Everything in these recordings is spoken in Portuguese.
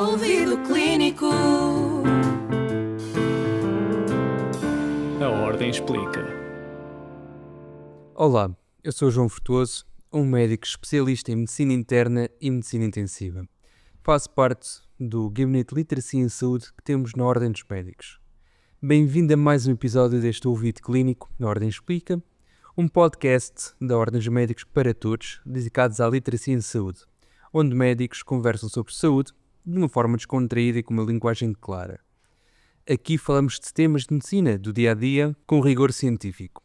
Ouvido Clínico. A Ordem Explica. Olá, eu sou João Frutuoso, um médico especialista em Medicina Interna e Medicina Intensiva. Faço parte do Gabinete de Literacia em Saúde que temos na Ordem dos Médicos. Bem-vindo a mais um episódio deste Ouvido Clínico, na Ordem Explica, um podcast da Ordem dos Médicos para todos, dedicados à literacia em saúde, onde médicos conversam sobre saúde de uma forma descontraída e com uma linguagem clara. Aqui falamos de temas de medicina do dia-a-dia com rigor científico.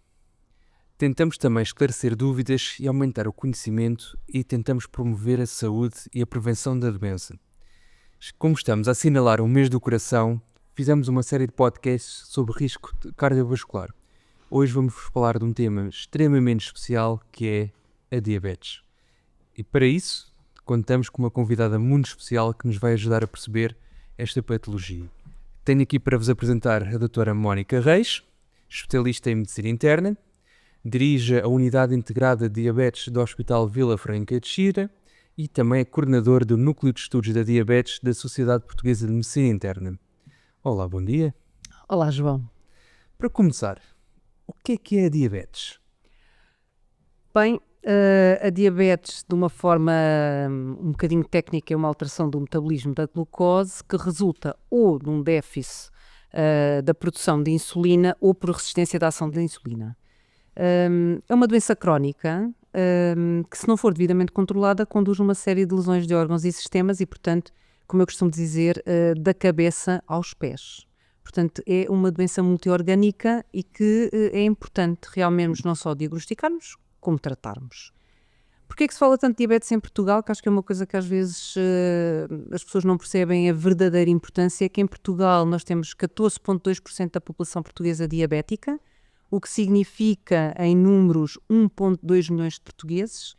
Tentamos também esclarecer dúvidas e aumentar o conhecimento e tentamos promover a saúde e a prevenção da doença. Como estamos a assinalar o mês do coração, fizemos uma série de podcasts sobre risco cardiovascular. Hoje vamos falar de um tema extremamente especial que é a diabetes. E para isso, contamos com uma convidada muito especial que nos vai ajudar a perceber esta patologia. Tenho aqui para vos apresentar a doutora Mónica Reis, especialista em Medicina Interna, dirige a Unidade Integrada de Diabetes do Hospital Vila Franca de Xira e também é coordenador do Núcleo de Estudos da Diabetes da Sociedade Portuguesa de Medicina Interna. Olá, bom dia. Olá, João. Para começar, o que é a diabetes? Bem, a diabetes, de uma forma um bocadinho técnica, é uma alteração do metabolismo da glucose que resulta ou de um déficit da produção de insulina ou por resistência da ação da insulina. É uma doença crónica que, se não for devidamente controlada, conduz a uma série de lesões de órgãos e sistemas e, portanto, como eu costumo dizer, da cabeça aos pés. Portanto, é uma doença multiorgânica e que é importante realmente não só diagnosticarmos, como tratarmos. Porquê é que se fala tanto de diabetes em Portugal? Que acho que é uma coisa que às vezes as pessoas não percebem a verdadeira importância, é que em Portugal nós temos 14,2% da população portuguesa diabética, o que significa em números 1,2 milhões de portugueses.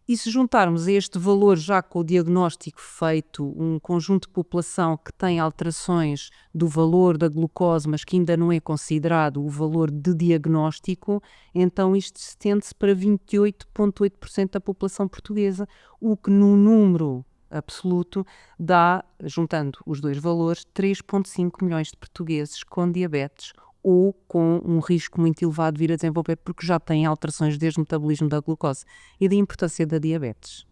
E se juntarmos a este valor já com o diagnóstico feito, um conjunto de população que tem alterações do valor da glucose, mas que ainda não é considerado o valor de diagnóstico, então isto estende-se para 28,8% da população portuguesa, o que no número absoluto dá, juntando os dois valores, 3,5 milhões de portugueses com diabetes ou com um risco muito elevado de vir a desenvolver porque já têm alterações desde o metabolismo da glucose e da importância da diabetes.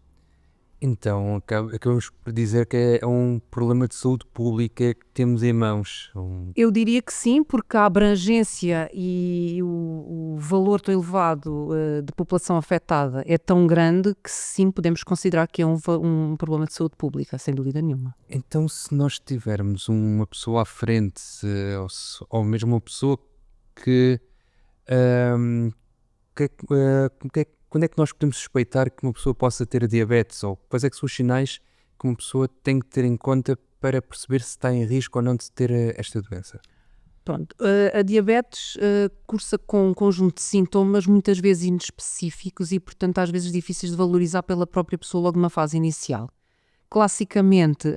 Então, acabamos por dizer que é um problema de saúde pública que temos em mãos. Eu diria que sim, porque a abrangência e o valor tão elevado de população afetada é tão grande que sim, podemos considerar que é um problema de saúde pública, sem dúvida nenhuma. Então, se nós tivermos uma pessoa à frente, ou mesmo uma pessoa quando é que nós podemos suspeitar que uma pessoa possa ter diabetes? Ou quais é que são os sinais que uma pessoa tem que ter em conta para perceber se está em risco ou não de ter esta doença? Pronto, a diabetes cursa com um conjunto de sintomas muitas vezes inespecíficos e, portanto, às vezes difíceis de valorizar pela própria pessoa logo numa fase inicial. Classicamente,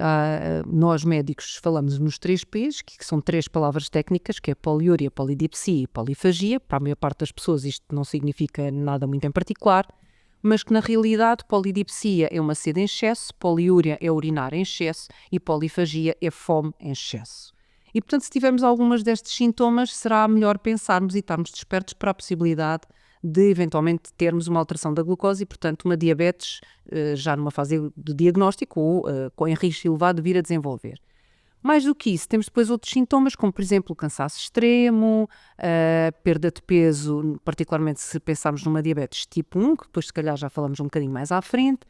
nós médicos falamos nos 3 P's, que são 3 palavras técnicas, que é poliúria, polidipsia e polifagia. Para a maior parte das pessoas isto não significa nada muito em particular, mas que na realidade polidipsia é uma sede em excesso, poliúria é urinar em excesso e polifagia é fome em excesso. E, portanto, se tivermos algumas destes sintomas, será melhor pensarmos e estarmos despertos para a possibilidade de eventualmente termos uma alteração da glucose e, portanto, uma diabetes já numa fase de diagnóstico ou com risco elevado de vir a desenvolver. Mais do que isso, temos depois outros sintomas, como, por exemplo, o cansaço extremo, perda de peso, particularmente se pensarmos numa diabetes tipo 1, que depois se calhar já falamos um bocadinho mais à frente,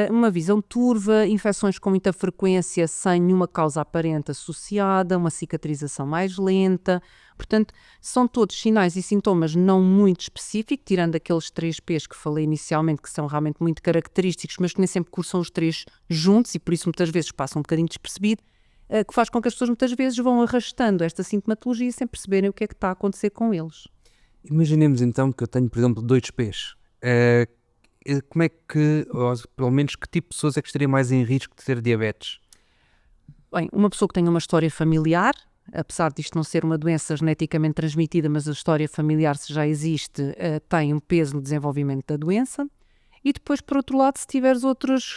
uma visão turva, infecções com muita frequência sem nenhuma causa aparente associada, uma cicatrização mais lenta. Portanto, são todos sinais e sintomas não muito específicos, tirando aqueles 3 P's que falei inicialmente, que são realmente muito característicos, mas que nem sempre cursam os 3 juntos e por isso muitas vezes passam um bocadinho despercebido, que faz com que as pessoas muitas vezes vão arrastando esta sintomatologia sem perceberem o que é que está a acontecer com eles. Imaginemos então que eu tenho, por exemplo, 2 P's. Como é que, ou pelo menos que tipo de pessoas é que estaria mais em risco de ter diabetes? Bem, uma pessoa que tenha uma história familiar, apesar disto não ser uma doença geneticamente transmitida, mas a história familiar, se já existe, tem um peso no desenvolvimento da doença. E depois, por outro lado, se tiveres outras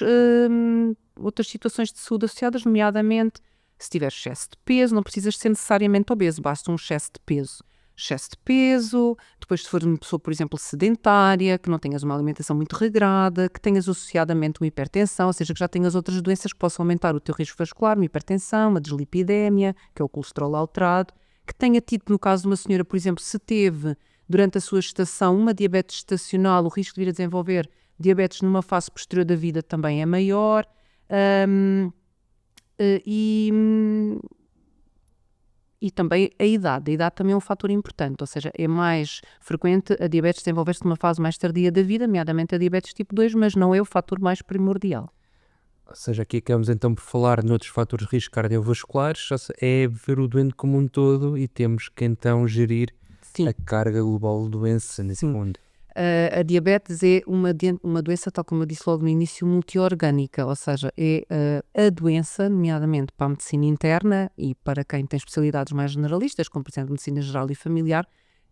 situações de saúde associadas, nomeadamente se tiveres excesso de peso, não precisas ser necessariamente obeso, basta um excesso de peso. Excesso de peso, depois se for uma pessoa, por exemplo, sedentária, que não tenhas uma alimentação muito regrada, que tenhas associadamente uma hipertensão, ou seja, que já tenhas outras doenças que possam aumentar o teu risco vascular, uma hipertensão, uma dislipidémia, que é o colesterol alterado, que tenha tido, no caso de uma senhora, por exemplo, se teve durante a sua gestação uma diabetes gestacional, o risco de vir a desenvolver diabetes numa fase posterior da vida também é maior. E também a idade também é um fator importante, ou seja, é mais frequente a diabetes desenvolver-se numa fase mais tardia da vida, nomeadamente a diabetes tipo 2, mas não é o fator mais primordial. Ou seja, aqui acabamos então por falar noutros fatores de risco cardiovasculares, é ver o doente como um todo e temos que então gerir Sim. a carga global de doença, nesse fundo. A diabetes é uma doença, tal como eu disse logo no início, multiorgânica, ou seja, é a doença, nomeadamente para a medicina interna e para quem tem especialidades mais generalistas, como por exemplo medicina geral e familiar,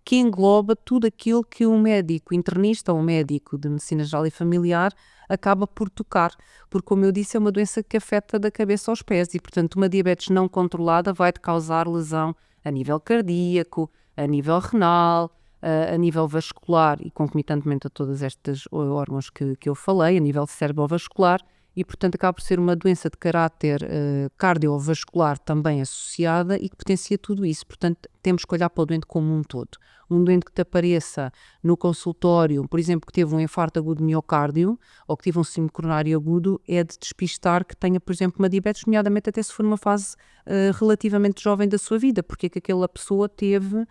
que engloba tudo aquilo que um médico internista ou um médico de medicina geral e familiar acaba por tocar, porque como eu disse é uma doença que afeta da cabeça aos pés e portanto uma diabetes não controlada vai-te causar lesão a nível cardíaco, a nível renal, a nível vascular e concomitantemente a todos estes órgãos que eu falei, a nível cerebrovascular e portanto acaba por ser uma doença de caráter cardiovascular também associada e que potencia tudo isso. Portanto, temos que olhar para o doente como um todo. Um doente que te apareça no consultório, por exemplo, que teve um infarto agudo de miocárdio ou que teve um síndrome coronário agudo, é de despistar que tenha, por exemplo, uma diabetes, nomeadamente até se for numa fase relativamente jovem da sua vida, porque é que aquela pessoa teve,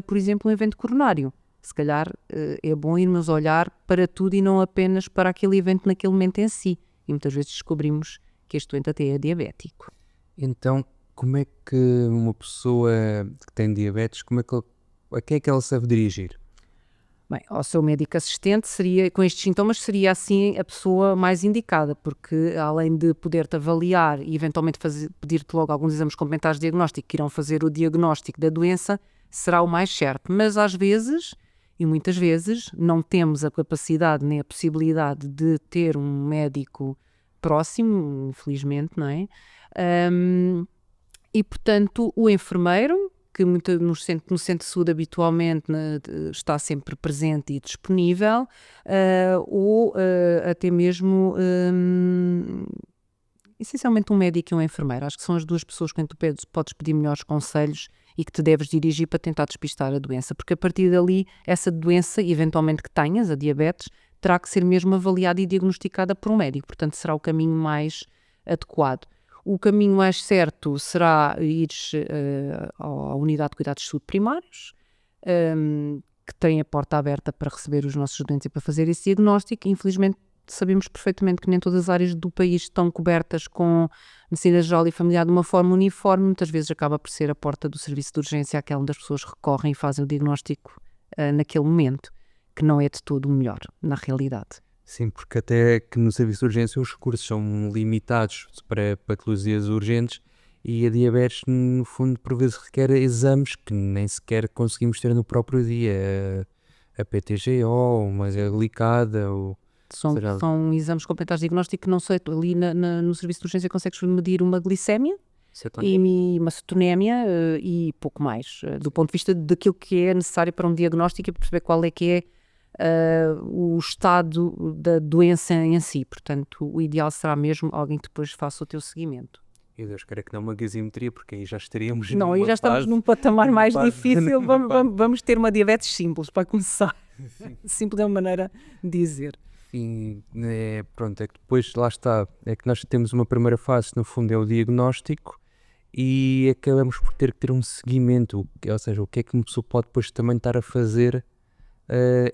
por exemplo, um evento coronário. Se calhar é bom irmos olhar para tudo e não apenas para aquele evento naquele momento em si. E muitas vezes descobrimos que este doente até é diabético. Então, como é que uma pessoa que tem diabetes, a quem é que ela se deve dirigir? Bem, ao seu médico assistente seria, com estes sintomas, seria assim a pessoa mais indicada, porque além de poder-te avaliar e eventualmente pedir-te logo alguns exames complementares de diagnóstico que irão fazer o diagnóstico da doença, será o mais certo. Mas às vezes, e muitas vezes, não temos a capacidade nem a possibilidade de ter um médico próximo, infelizmente, não é? E, portanto, o enfermeiro, que no centro de saúde habitualmente está sempre presente e disponível, ou até mesmo, essencialmente, um médico e um enfermeiro. Acho que são as duas pessoas com quem tu podes pedir melhores conselhos e que te deves dirigir para tentar despistar a doença, porque a partir dali, essa doença, eventualmente que tenhas, a diabetes, terá que ser mesmo avaliada e diagnosticada por um médico, portanto será o caminho mais adequado. O caminho mais certo será ir à unidade de cuidados de saúde primários, que tem a porta aberta para receber os nossos doentes e para fazer esse diagnóstico. Infelizmente sabemos perfeitamente que nem todas as áreas do país estão cobertas com medicina geral e familiar de uma forma uniforme, muitas vezes acaba por ser a porta do serviço de urgência àquela onde as pessoas recorrem e fazem o diagnóstico naquele momento, que não é de todo o melhor, na realidade. Sim, porque até que no serviço de urgência os recursos são limitados para patologias urgentes e a diabetes, no fundo, por vezes requer exames que nem sequer conseguimos ter no próprio dia. A PTGO, uma glicada, ou... São exames complementares de diagnóstico que não sei, ali no serviço de urgência consegues medir uma glicémia e uma cetonémia e pouco mais, do ponto de vista daquilo que é necessário para um diagnóstico e perceber qual é que é o estado da doença em si. Portanto, o ideal será mesmo alguém que depois faça o teu seguimento. E Deus queira que não uma gasometria, porque aí já estaríamos não, aí já estamos num patamar mais difícil. Vamos ter uma diabetes simples, para começar. Simples é uma maneira de dizer. E pronto, é que depois lá está, é que nós temos uma primeira fase, no fundo é o diagnóstico e acabamos por ter que ter um seguimento, ou seja, o que é que uma pessoa pode depois também estar a fazer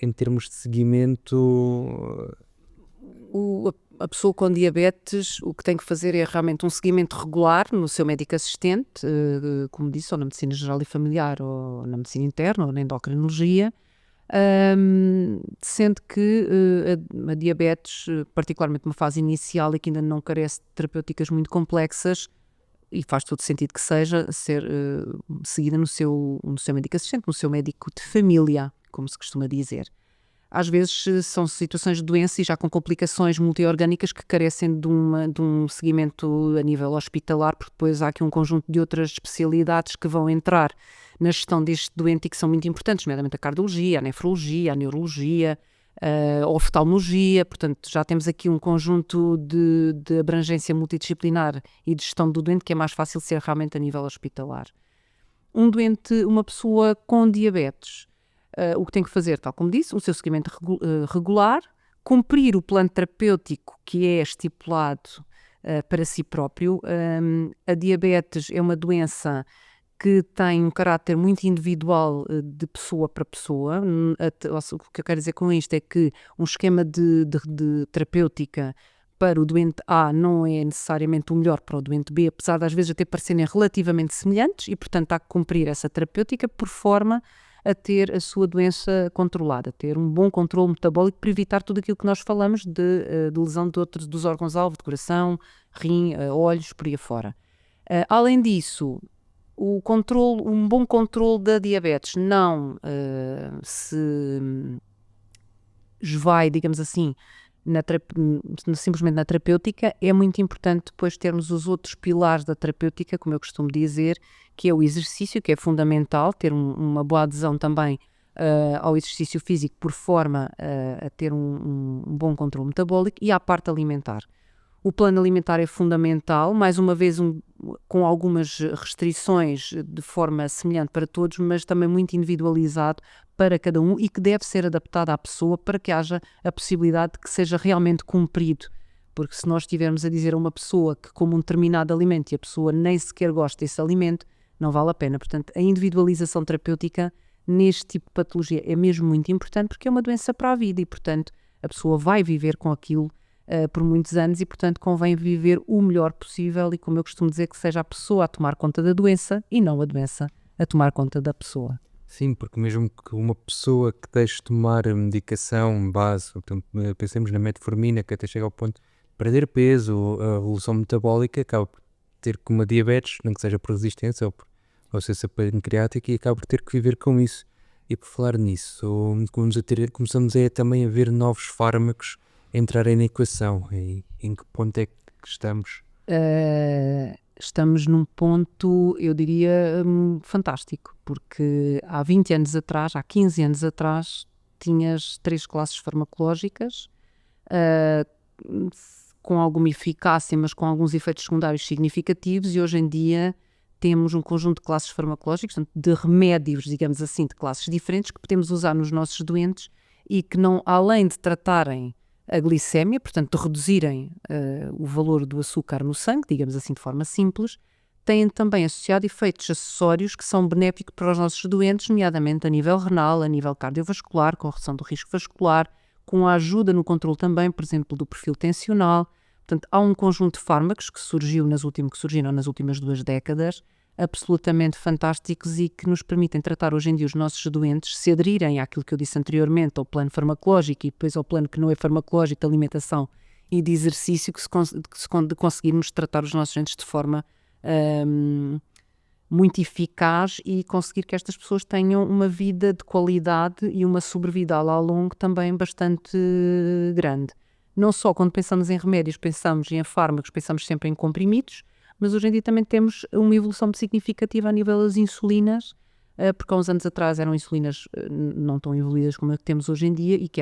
em termos de seguimento. A pessoa com diabetes o que tem que fazer é realmente um seguimento regular no seu médico assistente, como disse, ou na medicina geral e familiar, ou na medicina interna, ou na endocrinologia, sendo que a diabetes, particularmente uma fase inicial e que ainda não carece de terapêuticas muito complexas, e faz todo sentido que seja, ser seguida no seu médico assistente, no seu médico de família, como se costuma dizer. às vezes são situações de doença e já com complicações multiorgânicas que carecem de um seguimento a nível hospitalar, porque depois há aqui um conjunto de outras especialidades que vão entrar na gestão deste doente e que são muito importantes, nomeadamente a cardiologia, a nefrologia, a neurologia, a oftalmologia. Portanto, já temos aqui um conjunto de abrangência multidisciplinar e de gestão do doente que é mais fácil ser realmente a nível hospitalar. Uma pessoa com diabetes, o que tem que fazer, tal como disse, o seu seguimento regular, cumprir o plano terapêutico que é estipulado para si próprio. A diabetes é uma doença que tem um caráter muito individual de pessoa para pessoa. O que eu quero dizer com isto é que um esquema de terapêutica para o doente A não é necessariamente o melhor para o doente B, apesar de às vezes até parecerem relativamente semelhantes, e portanto há que cumprir essa terapêutica por forma a ter a sua doença controlada, ter um bom controle metabólico para evitar tudo aquilo que nós falamos de lesão dos órgãos-alvo, de coração, rim, olhos, por aí afora. Além disso, um bom controle da diabetes não se esvai, digamos assim, simplesmente na terapêutica. É muito importante depois termos os outros pilares da terapêutica, como eu costumo dizer, que é o exercício, que é fundamental, ter uma boa adesão também ao exercício físico por forma a ter um bom controle metabólico, e à parte alimentar. O plano alimentar é fundamental, mais uma vez com algumas restrições de forma semelhante para todos, mas também muito individualizado para cada um e que deve ser adaptado à pessoa para que haja a possibilidade de que seja realmente cumprido. Porque se nós estivermos a dizer a uma pessoa que come um determinado alimento e a pessoa nem sequer gosta desse alimento, não vale a pena. Portanto, a individualização terapêutica neste tipo de patologia é mesmo muito importante, porque é uma doença para a vida e, portanto, a pessoa vai viver com aquilo por muitos anos e, portanto, convém viver o melhor possível e, como eu costumo dizer, que seja a pessoa a tomar conta da doença e não a doença a tomar conta da pessoa. Sim, porque mesmo que uma pessoa que deixe de tomar a medicação base, portanto, pensemos na metformina, que até chega ao ponto de perder peso, a evolução metabólica, acaba por ter com uma diabetes, não que seja por resistência ou por ausência pancreática, e acaba por ter que viver com isso. E por falar nisso, começamos também a ver novos fármacos entrarem na equação. E em que ponto é que estamos? Estamos num ponto, eu diria, fantástico, porque há 20 anos atrás, há 15 anos atrás, tinhas 3 classes farmacológicas, com alguma eficácia, mas com alguns efeitos secundários significativos, e hoje em dia temos um conjunto de classes farmacológicas, portanto, de remédios, digamos assim, de classes diferentes, que podemos usar nos nossos doentes e que, não, além de tratarem a glicémia, portanto de reduzirem o valor do açúcar no sangue, digamos assim de forma simples, têm também associado efeitos acessórios que são benéficos para os nossos doentes, nomeadamente a nível renal, a nível cardiovascular, com a redução do risco vascular, com a ajuda no controle também, por exemplo, do perfil tensional. Portanto, há um conjunto de fármacos que surgiram nas últimas 2 décadas, absolutamente fantásticos e que nos permitem tratar hoje em dia os nossos doentes, se aderirem àquilo que eu disse anteriormente, ao plano farmacológico e depois ao plano que não é farmacológico, de alimentação e de exercício, de conseguirmos tratar os nossos doentes de forma muito eficaz e conseguir que estas pessoas tenham uma vida de qualidade e uma sobrevida ao longo também bastante grande. Não só quando pensamos em remédios, pensamos em fármacos, pensamos sempre em comprimidos, mas hoje em dia também temos uma evolução significativa a nível das insulinas, porque há uns anos atrás eram insulinas não tão evoluídas como a que temos hoje em dia e que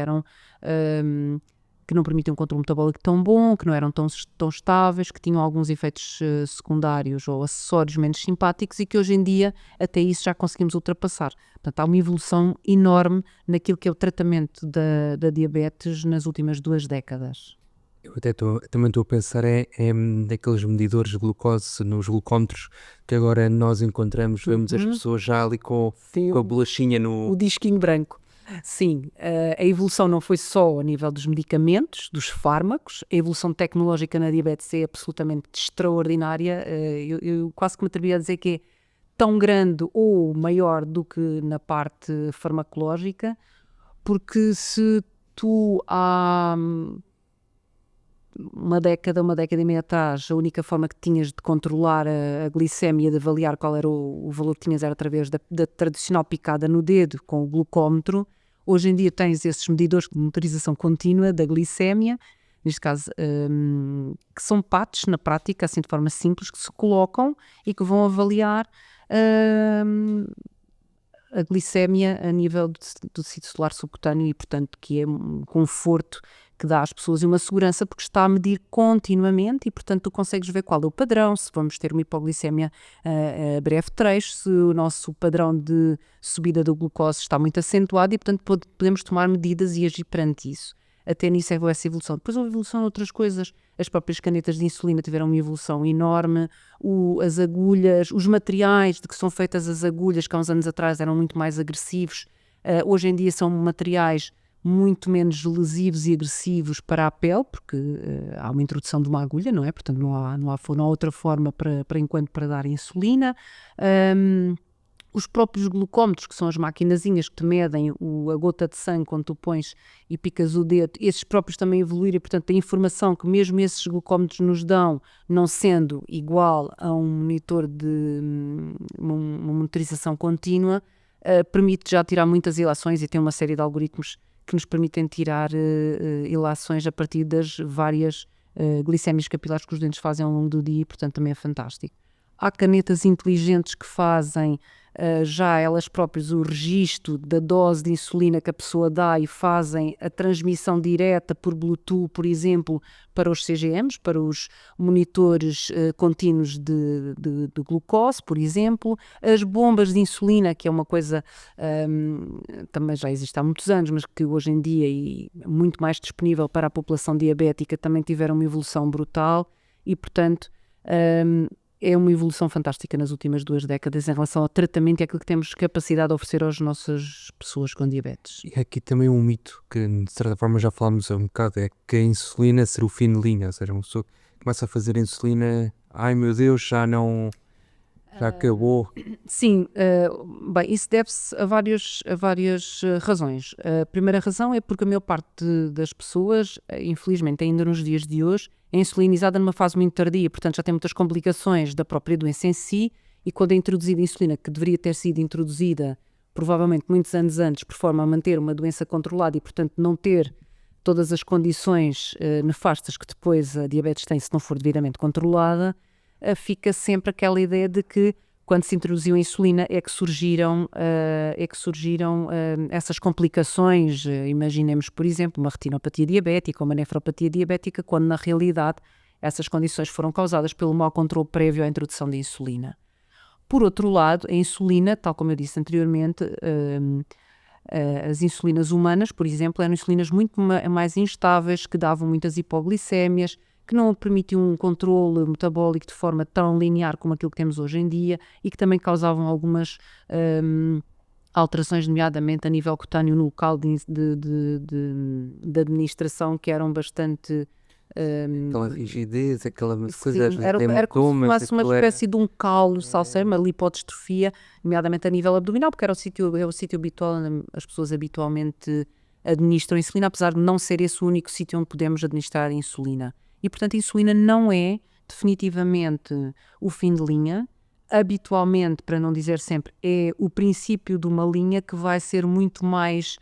que não permitiam um controle metabólico tão bom, que não eram tão estáveis, que tinham alguns efeitos secundários ou acessórios menos simpáticos e que hoje em dia até isso já conseguimos ultrapassar. Portanto, há uma evolução enorme naquilo que é o tratamento da diabetes nas últimas 2 décadas. Eu até também estou a pensar naqueles medidores de glucose, nos glucómetros, que agora nós encontramos, vemos as pessoas já ali com a bolachinha no... O disquinho branco. Sim, a evolução não foi só a nível dos medicamentos, dos fármacos, a evolução tecnológica na diabetes é absolutamente extraordinária. Eu quase que me atrevi a dizer que é tão grande ou maior do que na parte farmacológica, porque se tu há uma década e meia atrás, a única forma que tinhas de controlar a glicémia, de avaliar qual era o valor que tinhas, era através da tradicional picada no dedo com o glucómetro. Hoje em dia tens esses medidores de monitorização contínua da glicémia, neste caso, que são patches na prática, assim de forma simples, que se colocam e que vão avaliar a glicémia a nível do tecido celular subcutâneo e, portanto, que é um conforto que dá às pessoas e uma segurança porque está a medir continuamente e, portanto, tu consegues ver qual é o padrão, se vamos ter uma hipoglicemia a breve trecho, se o nosso padrão de subida do glucose está muito acentuado e, portanto, podemos tomar medidas e agir perante isso. Até nisso houve essa evolução. Depois houve evolução em outras coisas. As próprias canetas de insulina tiveram uma evolução enorme. As agulhas, os materiais de que são feitas as agulhas, que há uns anos atrás eram muito mais agressivos, hoje em dia são materiais muito menos lesivos e agressivos para a pele, porque há uma introdução de uma agulha, não é? Portanto, não há outra forma para dar insulina. Os próprios glucómetros, que são as maquinazinhas que te medem a gota de sangue quando tu pões e picas o dedo, esses próprios também evoluíram e, portanto, a informação que mesmo esses glucómetros nos dão, não sendo igual a um monitor de uma monitorização contínua, permite já tirar muitas ilações e tem uma série de algoritmos que nos permitem tirar ilações a partir das várias glicémias capilares que os dentes fazem ao longo do dia e, portanto, também é fantástico. Há canetas inteligentes que fazem já elas próprias o registro da dose de insulina que a pessoa dá e fazem a transmissão direta por Bluetooth, por exemplo, para os CGMs, para os monitores contínuos de glucose, por exemplo. As bombas de insulina, que é uma coisa também já existe há muitos anos, mas que hoje em dia é muito mais disponível para a população diabética, também tiveram uma evolução brutal e, portanto, é uma evolução fantástica nas últimas 2 décadas em relação ao tratamento e àquilo que temos capacidade de oferecer às nossas pessoas com diabetes. E aqui também um mito que de certa forma já falámos um bocado, é que a insulina ser o fim de linha, ou seja, uma pessoa começa a fazer insulina, ai meu Deus, já acabou. Sim, bem, isso deve-se a várias razões. A primeira razão é porque a maior parte das pessoas, infelizmente ainda nos dias de hoje, é insulinizada numa fase muito tardia, portanto já tem muitas complicações da própria doença em si e quando é introduzida a insulina, que deveria ter sido introduzida provavelmente muitos anos antes, por forma a manter uma doença controlada e, portanto, não ter todas as condições nefastas que depois a diabetes tem se não for devidamente controlada, fica sempre aquela ideia de que quando se introduziu a insulina é que surgiram essas complicações. Imaginemos, por exemplo, uma retinopatia diabética ou uma nefropatia diabética, quando na realidade essas condições foram causadas pelo mau controle prévio à introdução da insulina. Por outro lado, a insulina, tal como eu disse anteriormente, as insulinas humanas, por exemplo, eram insulinas muito mais instáveis, que davam muitas hipoglicémias, que não permitiam um controle metabólico de forma tão linear como aquilo que temos hoje em dia e que também causavam algumas alterações, nomeadamente a nível cutâneo no local de administração, que eram bastante... aquela rigidez, aquela coisa... Era como se fosse uma espécie de um calo, uma lipodistrofia, nomeadamente a nível abdominal, porque é o sítio habitual, as pessoas habitualmente administram insulina, apesar de não ser esse o único sítio onde podemos administrar insulina. E, portanto, a insulina não é definitivamente o fim de linha. Habitualmente, para não dizer sempre, é o princípio de uma linha que vai ser muito mais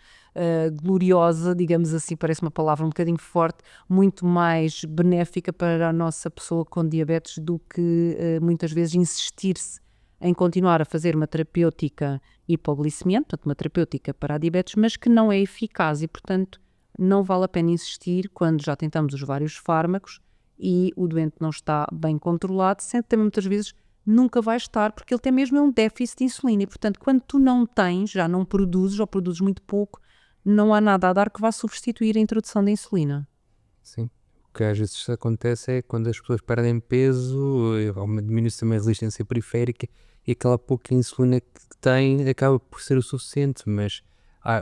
gloriosa, digamos assim, parece uma palavra um bocadinho forte, muito mais benéfica para a nossa pessoa com diabetes do que muitas vezes insistir-se em continuar a fazer uma terapêutica hipoglicemia, portanto uma terapêutica para a diabetes, mas que não é eficaz e, portanto, não vale a pena insistir quando já tentamos os vários fármacos e o doente não está bem controlado, sendo que também muitas vezes nunca vai estar, porque ele tem mesmo um déficit de insulina e, portanto, quando tu não tens, já não produzes ou produzes muito pouco, não há nada a dar que vá substituir a introdução da insulina. Sim, o que às vezes acontece é quando as pessoas perdem peso, diminui-se também a resistência periférica e aquela pouca insulina que tem acaba por ser o suficiente, mas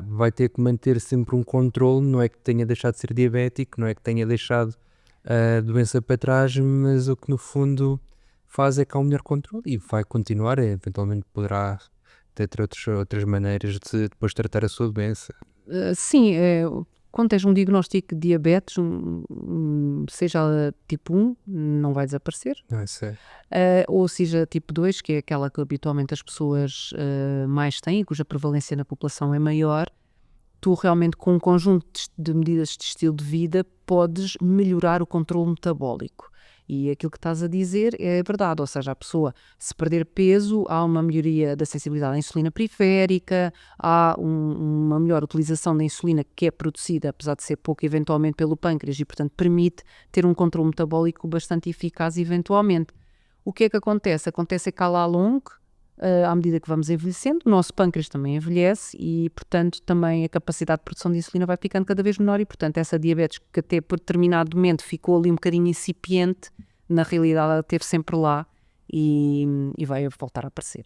vai ter que manter sempre um controle, não é que tenha deixado de ser diabético, não é que tenha deixado a doença para trás, mas o que no fundo faz é que há um melhor controle e vai continuar, eventualmente poderá ter outras maneiras de depois tratar a sua doença. Sim, quando tens um diagnóstico de diabetes, seja tipo 1, não vai desaparecer. Não sei. Ou seja tipo 2, que é aquela que habitualmente as pessoas mais têm, cuja prevalência na população é maior, tu realmente com um conjunto de medidas de estilo de vida podes melhorar o controle metabólico. E aquilo que estás a dizer é verdade, ou seja, a pessoa, se perder peso, há uma melhoria da sensibilidade à insulina periférica, há uma melhor utilização da insulina que é produzida, apesar de ser pouco, eventualmente pelo pâncreas, e portanto permite ter um controle metabólico bastante eficaz eventualmente. O que é que acontece? Acontece é que à longo, à medida que vamos envelhecendo, o nosso pâncreas também envelhece e, portanto, também a capacidade de produção de insulina vai ficando cada vez menor e, portanto, essa diabetes que até por determinado momento ficou ali um bocadinho incipiente, na realidade ela esteve sempre lá e vai voltar a aparecer.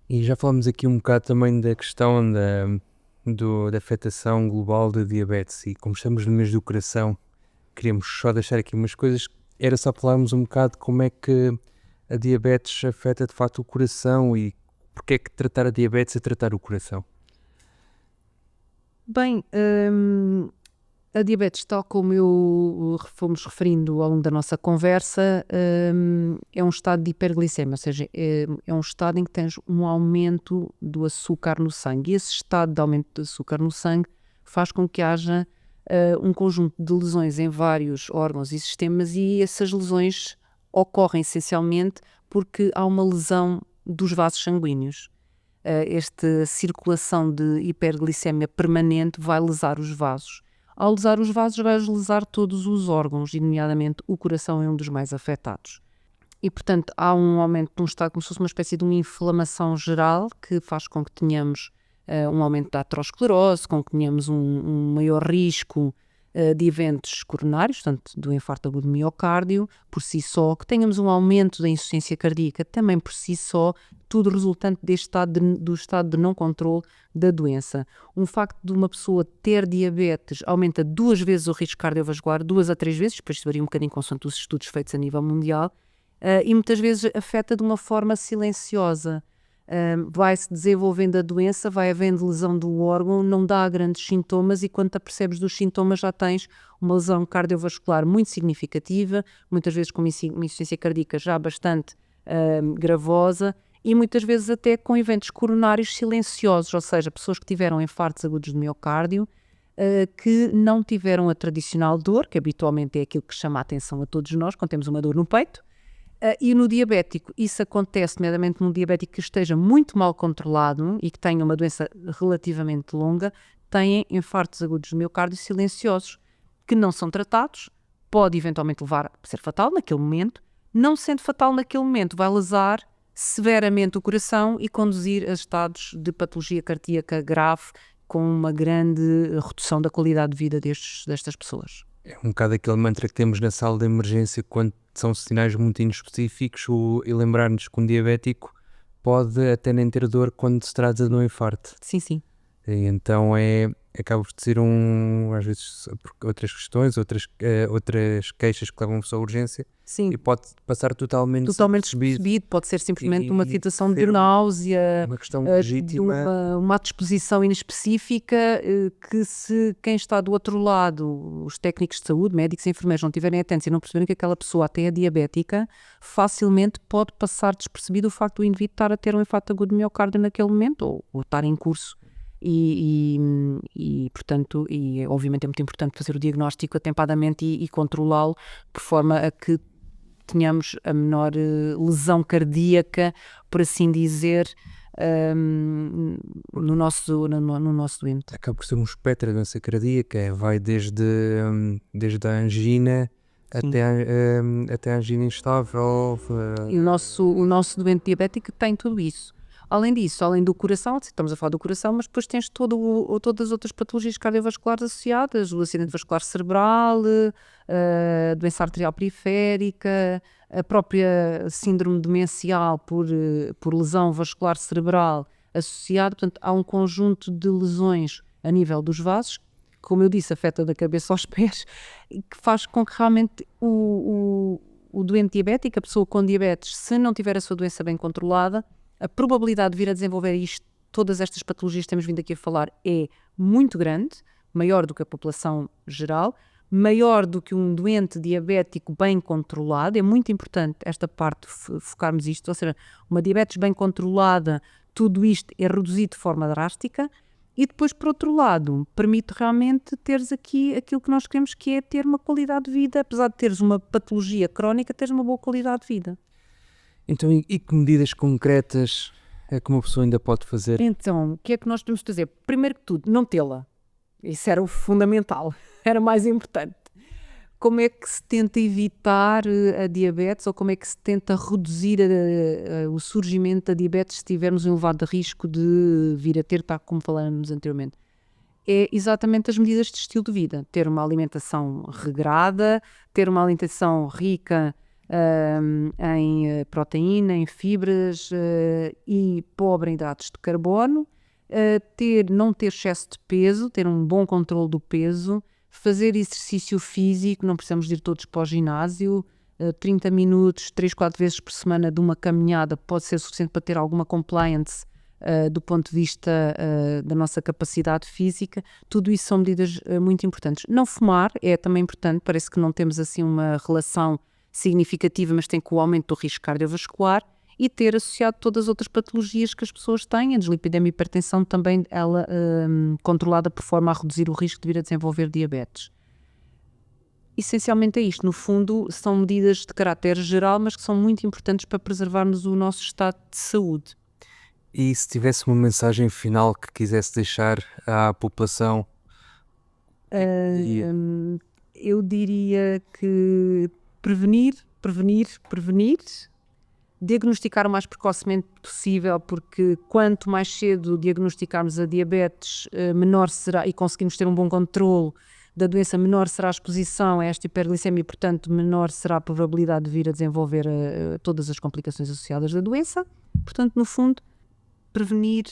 E já falamos aqui um bocado também da questão da afetação global da diabetes, e como estamos no mês do coração, queríamos só deixar aqui umas coisas, era só falarmos um bocado como é que a diabetes afeta de facto o coração e porque é que tratar a diabetes é tratar o coração? Bem, a diabetes, tal como eu fomos referindo ao longo da nossa conversa, é um estado de hiperglicemia, ou seja, é um estado em que tens um aumento do açúcar no sangue. E esse estado de aumento do açúcar no sangue faz com que haja um conjunto de lesões em vários órgãos e sistemas, e essas lesões ocorrem essencialmente porque há uma lesão dos vasos sanguíneos. Esta circulação de hiperglicemia permanente vai lesar os vasos. Ao lesar os vasos, vai lesar todos os órgãos, e nomeadamente o coração é um dos mais afetados. E, portanto, há um aumento de um estado como se fosse uma espécie de uma inflamação geral que faz com que tenhamos um aumento da aterosclerose, com que tenhamos um maior risco de eventos coronários, portanto, do infarto agudo do miocárdio, por si só, que tenhamos um aumento da insuficiência cardíaca, também por si só, tudo resultante deste do estado de não controle da doença. Um facto de uma pessoa ter diabetes aumenta 2 vezes o risco cardiovascular, 2 a 3 vezes, depois varia um bocadinho consoante os estudos feitos a nível mundial, e muitas vezes afeta de uma forma silenciosa. Vai-se desenvolvendo a doença, vai havendo lesão do órgão, não dá grandes sintomas, e quando te apercebes dos sintomas já tens uma lesão cardiovascular muito significativa, muitas vezes com uma insuficiência cardíaca já bastante gravosa, e muitas vezes até com eventos coronários silenciosos, ou seja, pessoas que tiveram infartos agudos de miocárdio, que não tiveram a tradicional dor, que habitualmente é aquilo que chama a atenção a todos nós quando temos uma dor no peito. E no diabético, isso acontece, nomeadamente num diabético que esteja muito mal controlado e que tenha uma doença relativamente longa, têm infartos agudos de miocárdio silenciosos, que não são tratados, pode eventualmente levar a ser fatal naquele momento. Não sendo fatal naquele momento, vai lesar severamente o coração e conduzir a estados de patologia cardíaca grave, com uma grande redução da qualidade de vida destas pessoas. É um bocado aquele mantra que temos na sala de emergência quando são sinais muito inespecíficos, e lembrar-nos que um diabético pode até nem ter dor quando se trata de um infarto. Sim, sim. E então acaba por ser às vezes outras questões, outras queixas que levam a pessoa à urgência. Sim. E pode passar totalmente despercebido, pode ser simplesmente uma situação de náusea, uma questão de legítima, uma disposição inespecífica, que se quem está do outro lado, os técnicos de saúde, médicos e enfermeiros, não estiverem atentos e não perceberem que aquela pessoa até é diabética, facilmente pode passar despercebido o facto do indivíduo estar a ter um infarto agudo de miocárdio naquele momento, ou estar em curso. Portanto, obviamente é muito importante fazer o diagnóstico atempadamente e controlá-lo, por forma a que tenhamos a menor lesão cardíaca, por assim dizer, no nosso doente. Acaba por ser um espectro da doença cardíaca, vai desde a angina até a angina instável. E o nosso doente diabético tem tudo isso. Além disso, além do coração, estamos a falar do coração, mas depois tens todas as outras patologias cardiovasculares associadas, o acidente vascular cerebral, a doença arterial periférica, a própria síndrome demencial por lesão vascular cerebral associada. Portanto, há um conjunto de lesões a nível dos vasos, como eu disse, afeta da cabeça aos pés, e que faz com que realmente o doente diabético, a pessoa com diabetes, se não tiver a sua doença bem controlada, a probabilidade de vir a desenvolver todas estas patologias que temos vindo aqui a falar é muito grande, maior do que a população geral, maior do que um doente diabético bem controlado. É muito importante esta parte, focarmos isto, ou seja, uma diabetes bem controlada, tudo isto é reduzido de forma drástica, E depois, por outro lado, permite realmente teres aqui aquilo que nós queremos, que é ter uma qualidade de vida. Apesar de teres uma patologia crónica, teres uma boa qualidade de vida. Então, e que medidas concretas é que uma pessoa ainda pode fazer? Então, o que é que nós temos de fazer? Primeiro que tudo, não tê-la. Isso era o fundamental, era mais importante. Como é que se tenta evitar a diabetes ou como é que se tenta reduzir o surgimento da diabetes se tivermos um elevado risco de vir a ter, tal como falamos anteriormente? É exatamente as medidas de estilo de vida. Ter uma alimentação regrada, ter uma alimentação rica em proteína, em fibras e pobre em hidratos de carbono, não ter excesso de peso, ter um bom controle do peso, fazer exercício físico, não precisamos de ir todos para o ginásio, 30 minutos, 3, 4 vezes por semana de uma caminhada pode ser suficiente para ter alguma compliance do ponto de vista da nossa capacidade física. Tudo isso são medidas muito importantes. Não fumar é também importante, parece que não temos assim uma relação significativa, mas tem com o aumento do risco cardiovascular e ter associado todas as outras patologias que as pessoas têm, a dislipidemia e a hipertensão também, ela controlada por forma a reduzir o risco de vir a desenvolver diabetes. Essencialmente é isto, no fundo são medidas de caráter geral, mas que são muito importantes para preservarmos o nosso estado de saúde. E se tivesse uma mensagem final que quisesse deixar à população? Eu diria que prevenir, diagnosticar o mais precocemente possível, porque quanto mais cedo diagnosticarmos a diabetes, menor será, e conseguimos ter um bom controle da doença, menor será a exposição a esta hiperglicemia e, portanto, menor será a probabilidade de vir a desenvolver todas as complicações associadas da doença. Portanto, no fundo, prevenir,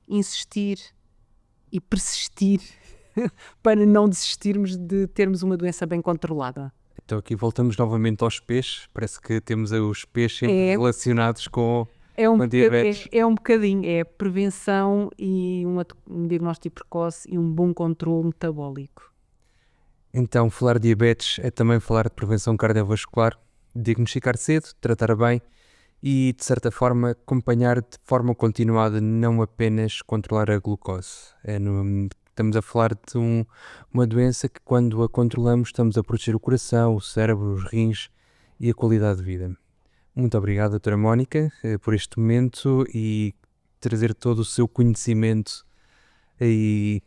insistir e persistir para não desistirmos de termos uma doença bem controlada. Então aqui voltamos novamente aos peixes, parece que temos os peixes sempre relacionados com a diabetes. É um bocadinho, é prevenção e um diagnóstico precoce e um bom controle metabólico. Então falar de diabetes é também falar de prevenção cardiovascular, diagnosticar cedo, tratar bem e de certa forma acompanhar de forma continuada, não apenas controlar a glucose. Estamos a falar de uma doença que, quando a controlamos, estamos a proteger o coração, o cérebro, os rins e a qualidade de vida. Muito obrigado, doutora Mónica, por este momento e trazer todo o seu conhecimento e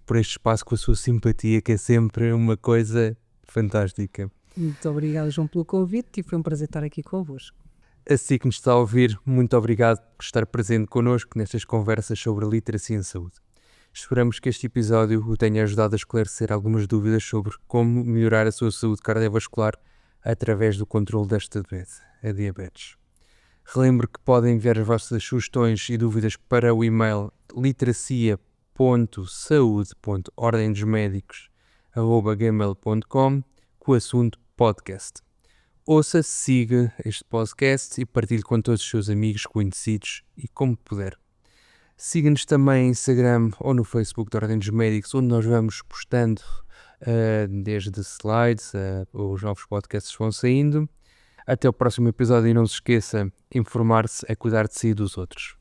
por este espaço com a sua simpatia, que é sempre uma coisa fantástica. Muito obrigada, João, pelo convite e foi um prazer estar aqui convosco. Assim que nos está a ouvir, muito obrigado por estar presente connosco nestas conversas sobre a literacia em saúde. Esperamos que este episódio o tenha ajudado a esclarecer algumas dúvidas sobre como melhorar a sua saúde cardiovascular através do controle desta doença, a diabetes. Relembre que podem enviar as vossas sugestões e dúvidas para o e-mail literacia.saúde.ordensmedicos@gmail.com com o assunto podcast. Ouça, siga este podcast e partilhe com todos os seus amigos, conhecidos e como puder. Siga-nos também em Instagram ou no Facebook da Ordem dos Médicos, onde nós vamos postando desde slides, os novos podcasts vão saindo. Até o próximo episódio e não se esqueça, informar-se é cuidar de si e dos outros.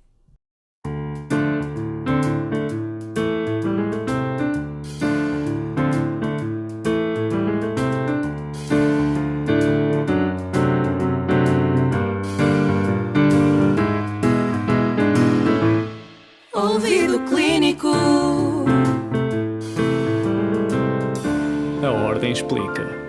Ouvido clínico. A Ordem explica.